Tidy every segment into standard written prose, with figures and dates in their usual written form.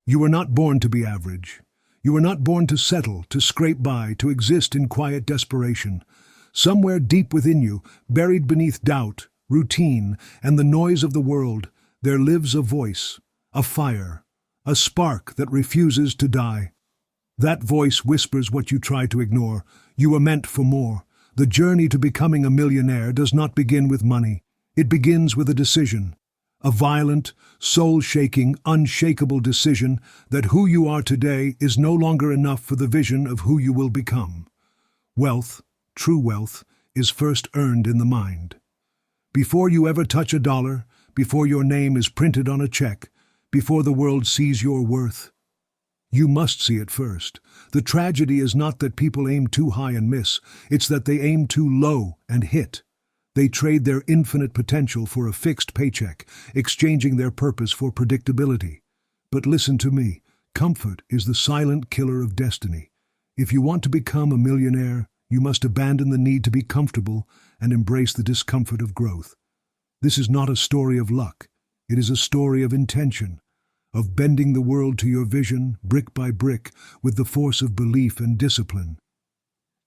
You were not born to be average. You were not born to settle, to scrape by, to exist in quiet desperation. Somewhere deep within you, buried beneath doubt, routine, and the noise of the world, there lives a voice, a fire, a spark that refuses to die. That voice whispers what you try to ignore. You were meant for more. The journey to becoming a millionaire does not begin with money. It begins with a decision. A violent, soul-shaking, unshakable decision that who you are today is no longer enough for the vision of who you will become. Wealth, true wealth, is first earned in the mind. Before you ever touch a dollar, before your name is printed on a check, before the world sees your worth, you must see it first. The tragedy is not that people aim too high and miss, it's that they aim too low and hit. They trade their infinite potential for a fixed paycheck, exchanging their purpose for predictability. But listen to me, comfort is the silent killer of destiny. If you want to become a millionaire, you must abandon the need to be comfortable and embrace the discomfort of growth. This is not a story of luck. It is a story of intention, of bending the world to your vision, brick by brick, with the force of belief and discipline.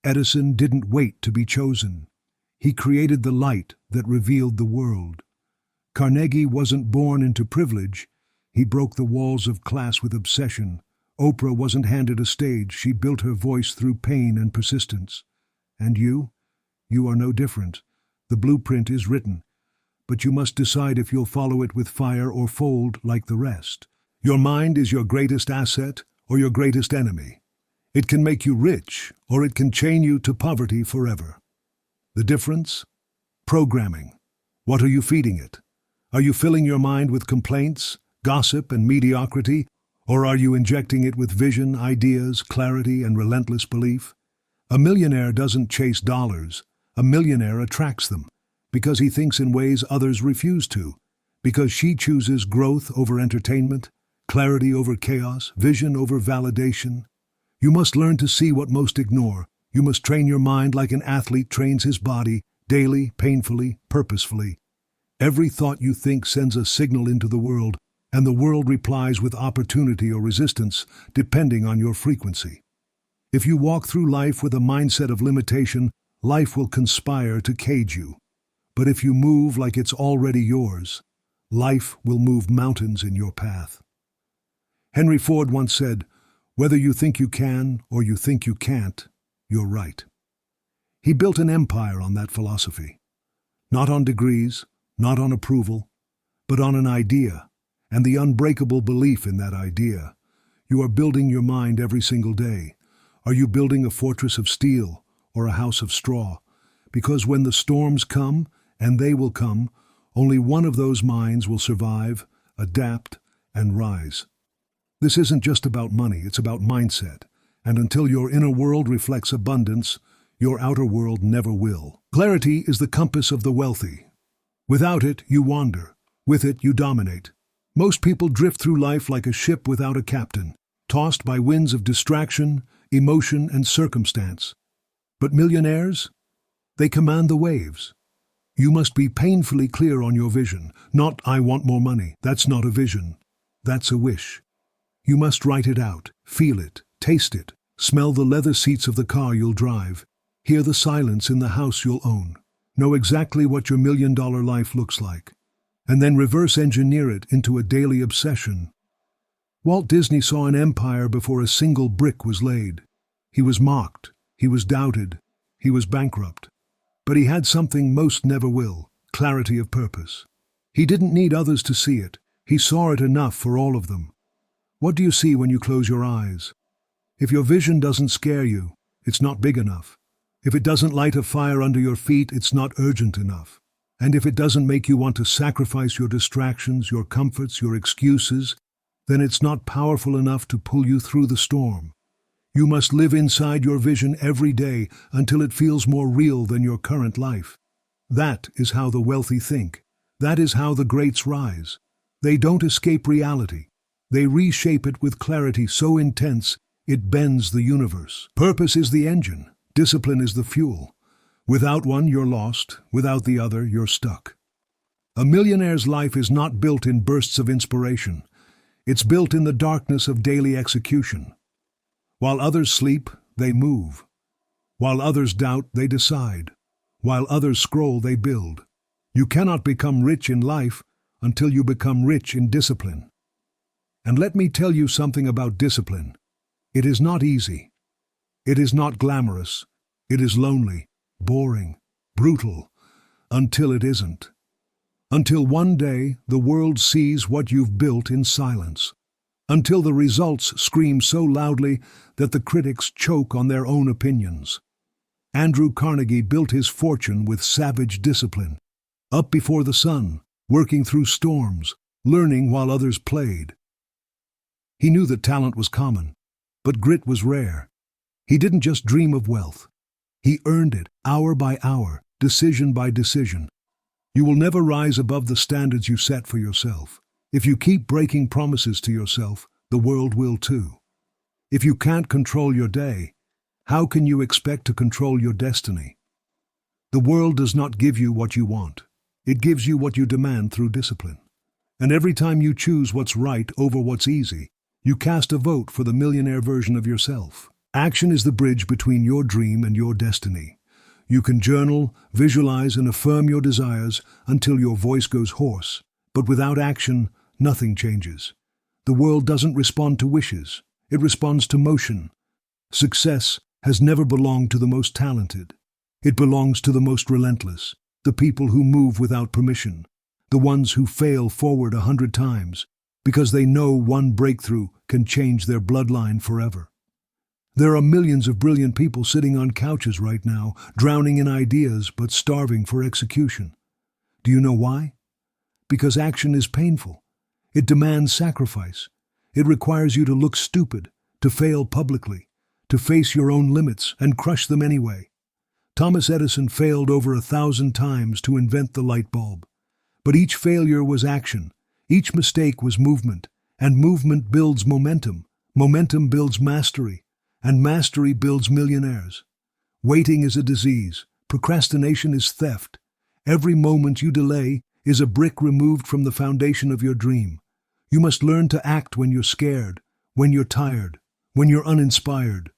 Edison didn't wait to be chosen. He created the light that revealed the world. Carnegie wasn't born into privilege. He broke the walls of class with obsession. Oprah wasn't handed a stage. She built her voice through pain and persistence. And you? You are no different. The blueprint is written. But you must decide if you'll follow it with fire or fold like the rest. Your mind is your greatest asset or your greatest enemy. It can make you rich, or it can chain you to poverty forever. The difference? Programming. What are you feeding it? Are you filling your mind with complaints, gossip, and mediocrity, or are you injecting it with vision, ideas, clarity, and relentless belief? A millionaire doesn't chase dollars. A millionaire attracts them, because he thinks in ways others refuse to, because she chooses growth over entertainment, clarity over chaos, vision over validation. You must learn to see what most ignore. You must train your mind like an athlete trains his body, daily, painfully, purposefully. Every thought you think sends a signal into the world, and the world replies with opportunity or resistance, depending on your frequency. If you walk through life with a mindset of limitation, life will conspire to cage you. But if you move like it's already yours, life will move mountains in your path. Henry Ford once said, "Whether you think you can or you think you can't, you're right." He built an empire on that philosophy. Not on degrees, not on approval, but on an idea, and the unbreakable belief in that idea. You are building your mind every single day. Are you building a fortress of steel or a house of straw? Because when the storms come, and they will come, only one of those minds will survive, adapt, and rise. This isn't just about money, it's about mindset. And until your inner world reflects abundance, your outer world never will. Clarity is the compass of the wealthy. Without it, you wander. With it, you dominate. Most people drift through life like a ship without a captain, tossed by winds of distraction, emotion, and circumstance. But millionaires? They command the waves. You must be painfully clear on your vision. Not, "I want more money." That's not a vision. That's a wish. You must write it out, feel it, taste it, smell the leather seats of the car you'll drive, hear the silence in the house you'll own, know exactly what your million-dollar life looks like, and then reverse engineer it into a daily obsession. Walt Disney saw an empire before a single brick was laid. He was mocked, he was doubted, he was bankrupt. But he had something most never will, clarity of purpose. He didn't need others to see it. He saw it enough for all of them. What do you see when you close your eyes? If your vision doesn't scare you, it's not big enough. If it doesn't light a fire under your feet, it's not urgent enough. And if it doesn't make you want to sacrifice your distractions, your comforts, your excuses, then it's not powerful enough to pull you through the storm. You must live inside your vision every day until it feels more real than your current life. That is how the wealthy think. That is how the greats rise. They don't escape reality. They reshape it with clarity so intense it bends the universe. Purpose is the engine. Discipline is the fuel. Without one, you're lost. Without the other, you're stuck. A millionaire's life is not built in bursts of inspiration. It's built in the darkness of daily execution. While others sleep, they move. While others doubt, they decide. While others scroll, they build. You cannot become rich in life until you become rich in discipline. And let me tell you something about discipline. It is not easy. It is not glamorous. It is lonely, boring, brutal, until it isn't. Until one day the world sees what you've built in silence. Until the results scream so loudly that the critics choke on their own opinions. Andrew Carnegie built his fortune with savage discipline. Up before the sun, working through storms, learning while others played. He knew that talent was common, but grit was rare. He didn't just dream of wealth. He earned it, hour by hour, decision by decision. You will never rise above the standards you set for yourself. If you keep breaking promises to yourself, the world will too. If you can't control your day, how can you expect to control your destiny? The world does not give you what you want. It gives you what you demand through discipline. And every time you choose what's right over what's easy, you cast a vote for the millionaire version of yourself. Action is the bridge between your dream and your destiny. You can journal, visualize, and affirm your desires until your voice goes hoarse. But without action, nothing changes. The world doesn't respond to wishes. It responds to motion. Success has never belonged to the most talented. It belongs to the most relentless, the people who move without permission, the ones who fail forward 100 times because they know one breakthrough can change their bloodline forever. There are millions of brilliant people sitting on couches right now, drowning in ideas but starving for execution. Do you know why? Because action is painful. It demands sacrifice. It requires you to look stupid, to fail publicly, to face your own limits and crush them anyway. Thomas Edison failed over 1,000 times to invent the light bulb. But each failure was action. Each mistake was movement. And movement builds momentum. Momentum builds mastery. And mastery builds millionaires. Waiting is a disease. Procrastination is theft. Every moment you delay is a brick removed from the foundation of your dream. You must learn to act when you're scared, when you're tired, when you're uninspired.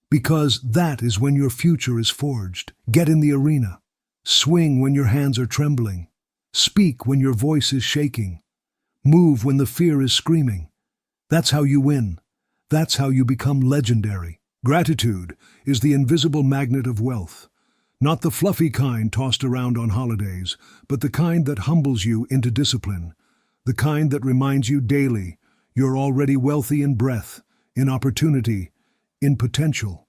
Because that is when your future is forged. Get in the arena. Swing when your hands are trembling. Speak when your voice is shaking. Move when the fear is screaming. That's how you win. That's how you become legendary. Gratitude is the invisible magnet of wealth. Not the fluffy kind tossed around on holidays, but the kind that humbles you into discipline. The kind that reminds you daily you're already wealthy in breath, in opportunity, in potential.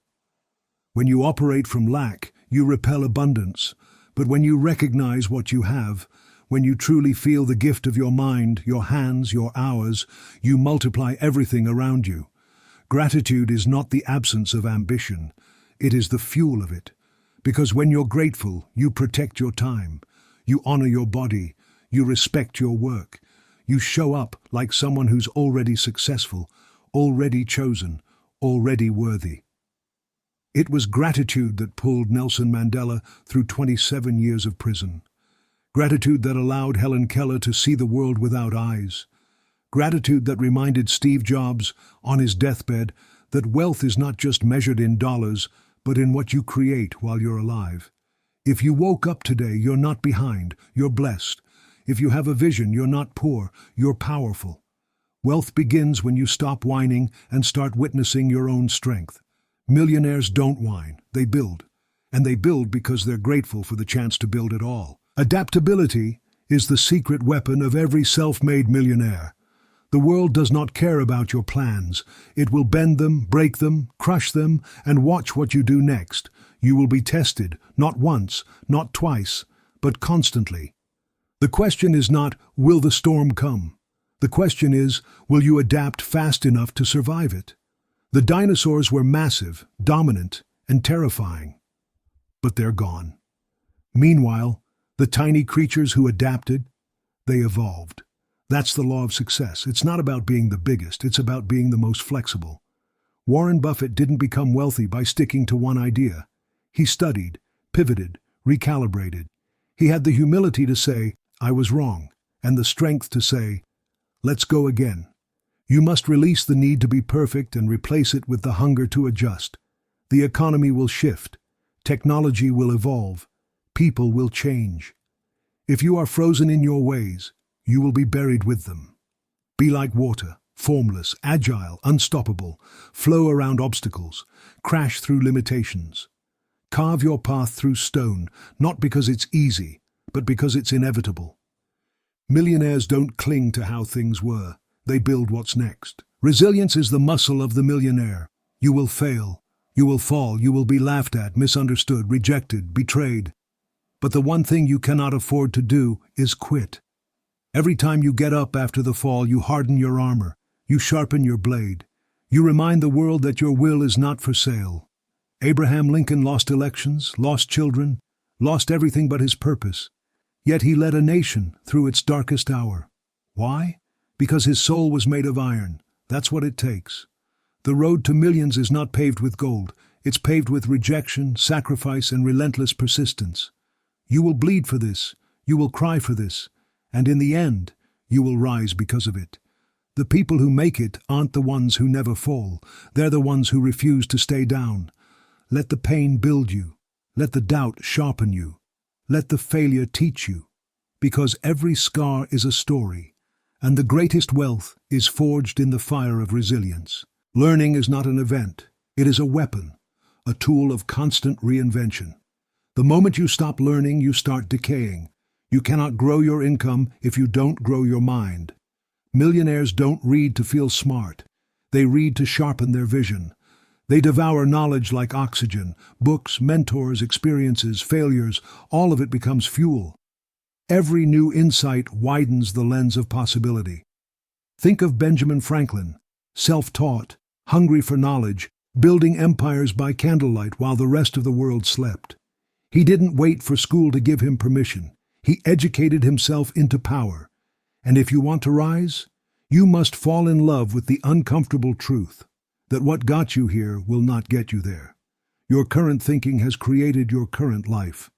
When you operate from lack, you repel abundance. But when you recognize what you have, when you truly feel the gift of your mind, your hands, your hours, you multiply everything around you. Gratitude is not the absence of ambition. It is the fuel of it. Because when you're grateful, you protect your time. You honor your body. You respect your work. You show up like someone who's already successful, already chosen, already worthy. It was gratitude that pulled Nelson Mandela through 27 years of prison. Gratitude that allowed Helen Keller to see the world without eyes. Gratitude that reminded Steve Jobs, on his deathbed, that wealth is not just measured in dollars, but in what you create while you're alive. If you woke up today, you're not behind, you're blessed. If you have a vision, you're not poor, you're powerful. Wealth begins when you stop whining and start witnessing your own strength. Millionaires don't whine, they build. And they build because they're grateful for the chance to build at all. Adaptability is the secret weapon of every self-made millionaire. The world does not care about your plans. It will bend them, break them, crush them, and watch what you do next. You will be tested, not once, not twice, but constantly. The question is not, will the storm come? The question is, will you adapt fast enough to survive it? The dinosaurs were massive, dominant, and terrifying. But they're gone. Meanwhile, the tiny creatures who adapted, they evolved. That's the law of success. It's not about being the biggest, it's about being the most flexible. Warren Buffett didn't become wealthy by sticking to one idea. He studied, pivoted, recalibrated. He had the humility to say, I was wrong, and the strength to say, let's go again. You must release the need to be perfect and replace it with the hunger to adjust. The economy will shift. Technology will evolve. People will change. If you are frozen in your ways, you will be buried with them. Be like water, formless, agile, unstoppable. Flow around obstacles. Crash through limitations. Carve your path through stone, not because it's easy, but because it's inevitable. Millionaires don't cling to how things were. They build what's next. Resilience is the muscle of the millionaire. You will fail. You will fall. You will be laughed at, misunderstood, rejected, betrayed. But the one thing you cannot afford to do is quit. Every time you get up after the fall, you harden your armor. You sharpen your blade. You remind the world that your will is not for sale. Abraham Lincoln lost elections, lost children, lost everything but his purpose. Yet he led a nation through its darkest hour. Why? Because his soul was made of iron. That's what it takes. The road to millions is not paved with gold. It's paved with rejection, sacrifice, and relentless persistence. You will bleed for this. You will cry for this. And in the end, you will rise because of it. The people who make it aren't the ones who never fall. They're the ones who refuse to stay down. Let the pain build you. Let the doubt sharpen you. Let the failure teach you. Because every scar is a story. And the greatest wealth is forged in the fire of resilience. Learning is not an event. It is a weapon, a tool of constant reinvention. The moment you stop learning, you start decaying. You cannot grow your income if you don't grow your mind. Millionaires don't read to feel smart. They read to sharpen their vision. They devour knowledge like oxygen. Books, mentors, experiences, failures, all of it becomes fuel. Every new insight widens the lens of possibility. Think of Benjamin Franklin, self-taught, hungry for knowledge, building empires by candlelight while the rest of the world slept. He didn't wait for school to give him permission. He educated himself into power. And if you want to rise, you must fall in love with the uncomfortable truth that what got you here will not get you there. Your current thinking has created your current life.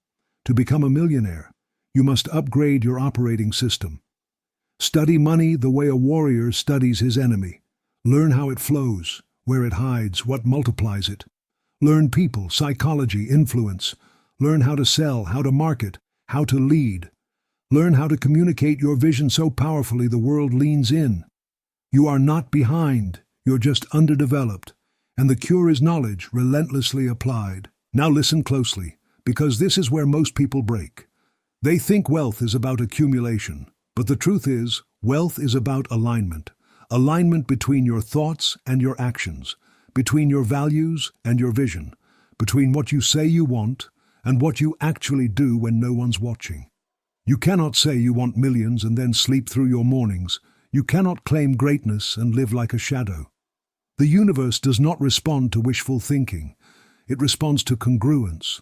To become a millionaire, you must upgrade your operating system. Study money the way a warrior studies his enemy. Learn how it flows, where it hides, what multiplies it. Learn people, psychology, influence. Learn how to sell, how to market, how to lead. Learn how to communicate your vision so powerfully the world leans in. You are not behind, you're just underdeveloped, and the cure is knowledge relentlessly applied. Now listen closely, because this is where most people break. They think wealth is about accumulation, but the truth is, wealth is about alignment. Alignment between your thoughts and your actions, between your values and your vision, between what you say you want and what you actually do when no one's watching. You cannot say you want millions and then sleep through your mornings. You cannot claim greatness and live like a shadow. The universe does not respond to wishful thinking. It responds to congruence.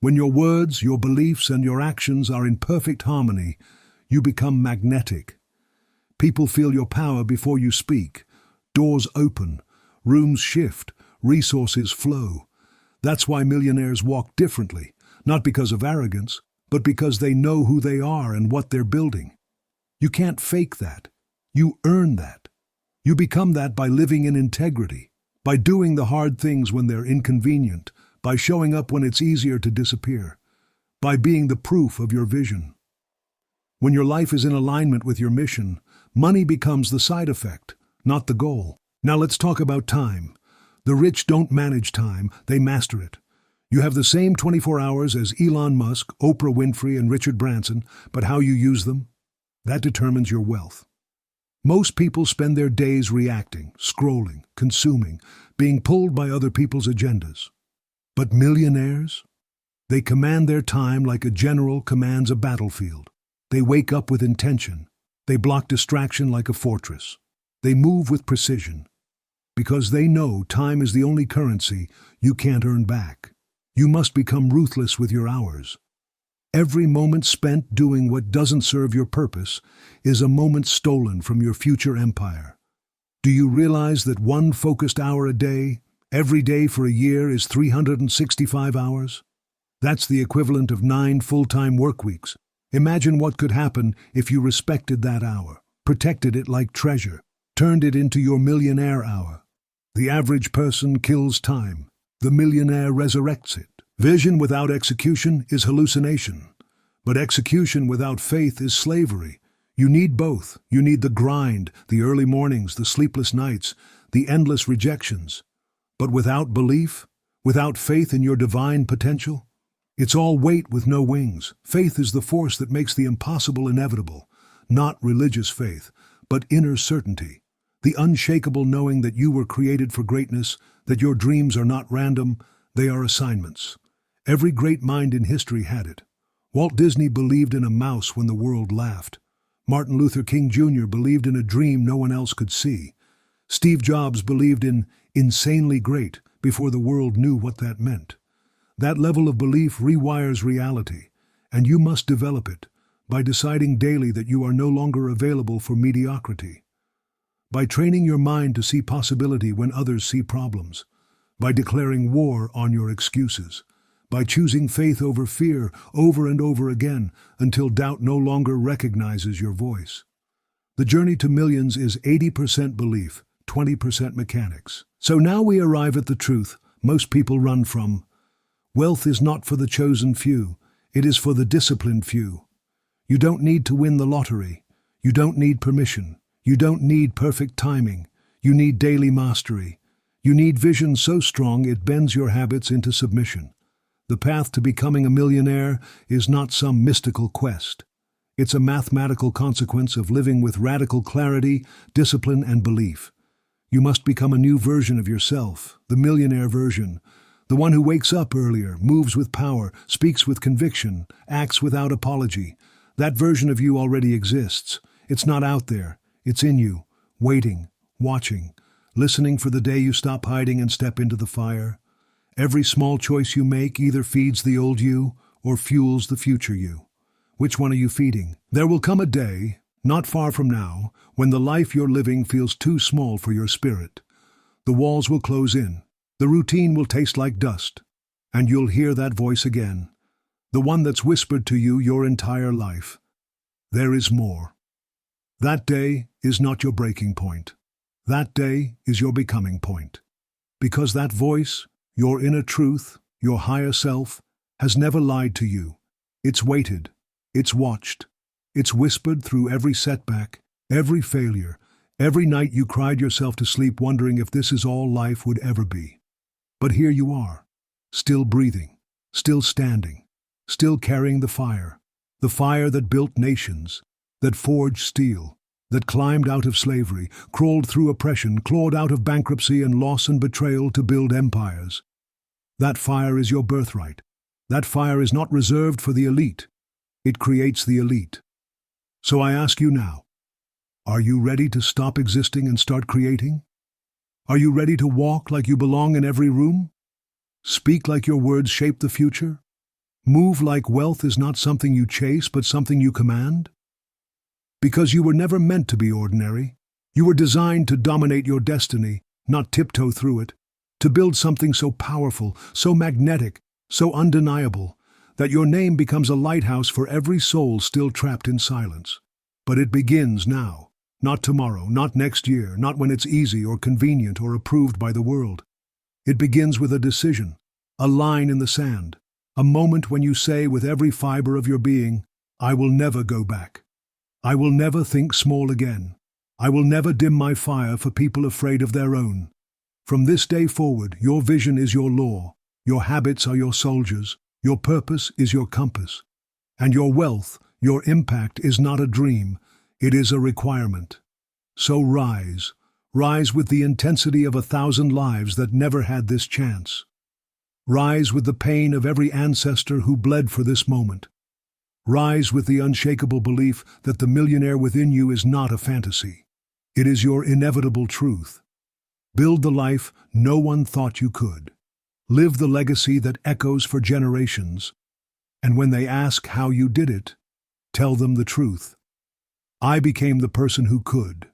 When your words, your beliefs, and your actions are in perfect harmony, you become magnetic. People feel your power before you speak. Doors open, rooms shift, resources flow. That's why millionaires walk differently, not because of arrogance, but because they know who they are and what they're building. You can't fake that. You earn that. You become that by living in integrity, by doing the hard things when they're inconvenient, by showing up when it's easier to disappear, by being the proof of your vision. When your life is in alignment with your mission, money becomes the side effect, not the goal. Now let's talk about time. The rich don't manage time, they master it. You have the same 24 hours as Elon Musk, Oprah Winfrey, and Richard Branson, but how you use them, that determines your wealth. Most people spend their days reacting, scrolling, consuming, being pulled by other people's agendas. But millionaires? They command their time like a general commands a battlefield. They wake up with intention. They block distraction like a fortress. They move with precision. Because they know time is the only currency you can't earn back. You must become ruthless with your hours. Every moment spent doing what doesn't serve your purpose is a moment stolen from your future empire. Do you realize that one focused hour a day, every day for a year, is 365 hours? That's the equivalent of 9 full-time work weeks. Imagine what could happen if you respected that hour, protected it like treasure. turned it into your millionaire hour. The average person kills time. The millionaire resurrects it. Vision without execution is hallucination. But execution without faith is slavery. You need both. You need the grind, the early mornings, the sleepless nights, the endless rejections. But without belief, without faith in your divine potential, it's all weight with no wings. Faith is the force that makes the impossible inevitable. Not religious faith, but inner certainty. The unshakable knowing that you were created for greatness, that your dreams are not random, they are assignments. Every great mind in history had it. Walt Disney believed in a mouse when the world laughed. Martin Luther King Jr. believed in a dream no one else could see. Steve Jobs believed in insanely great before the world knew what that meant. That level of belief rewires reality, and you must develop it by deciding daily that you are no longer available for mediocrity, by training your mind to see possibility when others see problems, by declaring war on your excuses, by choosing faith over fear over and over again until doubt no longer recognizes your voice. The journey to millions is 80% belief, 20% mechanics. So now we arrive at the truth most people run from. Wealth is not for the chosen few, it is for the disciplined few. You don't need to win the lottery. You don't need permission. You don't need perfect timing. You need daily mastery. You need vision so strong it bends your habits into submission. The path to becoming a millionaire is not some mystical quest. It's a mathematical consequence of living with radical clarity, discipline, and belief. You must become a new version of yourself, the millionaire version, the one who wakes up earlier, moves with power, speaks with conviction, acts without apology. That version of you already exists. It's not out there. It's in you, waiting, watching, listening for the day you stop hiding and step into the fire. Every small choice you make either feeds the old you or fuels the future you. Which one are you feeding? There will come a day, not far from now, when the life you're living feels too small for your spirit. The walls will close in. The routine will taste like dust. And you'll hear that voice again. The one that's whispered to you your entire life. There is more. That day is not your breaking point. That day is your becoming point. Because that voice, your inner truth, your higher self, has never lied to you. It's waited. It's watched. It's whispered through every setback, every failure, every night you cried yourself to sleep wondering if this is all life would ever be. But here you are, still breathing, still standing, still carrying the fire that built nations, that forged steel, that climbed out of slavery, crawled through oppression, clawed out of bankruptcy and loss and betrayal to build empires. That fire is your birthright. That fire is not reserved for the elite. It creates the elite. So I ask you now, are you ready to stop existing and start creating? Are you ready to walk like you belong in every room? Speak like your words shape the future? Move like wealth is not something you chase but something you command? Because you were never meant to be ordinary. You were designed to dominate your destiny, not tiptoe through it, to build something so powerful, so magnetic, so undeniable, that your name becomes a lighthouse for every soul still trapped in silence. But it begins now, not tomorrow, not next year, not when it's easy or convenient or approved by the world. It begins with a decision, a line in the sand, a moment when you say with every fiber of your being, I will never go back. I will never think small again. I will never dim my fire for people afraid of their own. From this day forward, your vision is your law, your habits are your soldiers, your purpose is your compass, and your wealth, your impact is not a dream, it is a requirement. So rise, rise with the intensity of 1,000 lives that never had this chance. Rise with the pain of every ancestor who bled for this moment. Rise with the unshakable belief that the millionaire within you is not a fantasy. It is your inevitable truth. Build the life no one thought you could. Live the legacy that echoes for generations. And when they ask how you did it, tell them the truth. I became the person who could.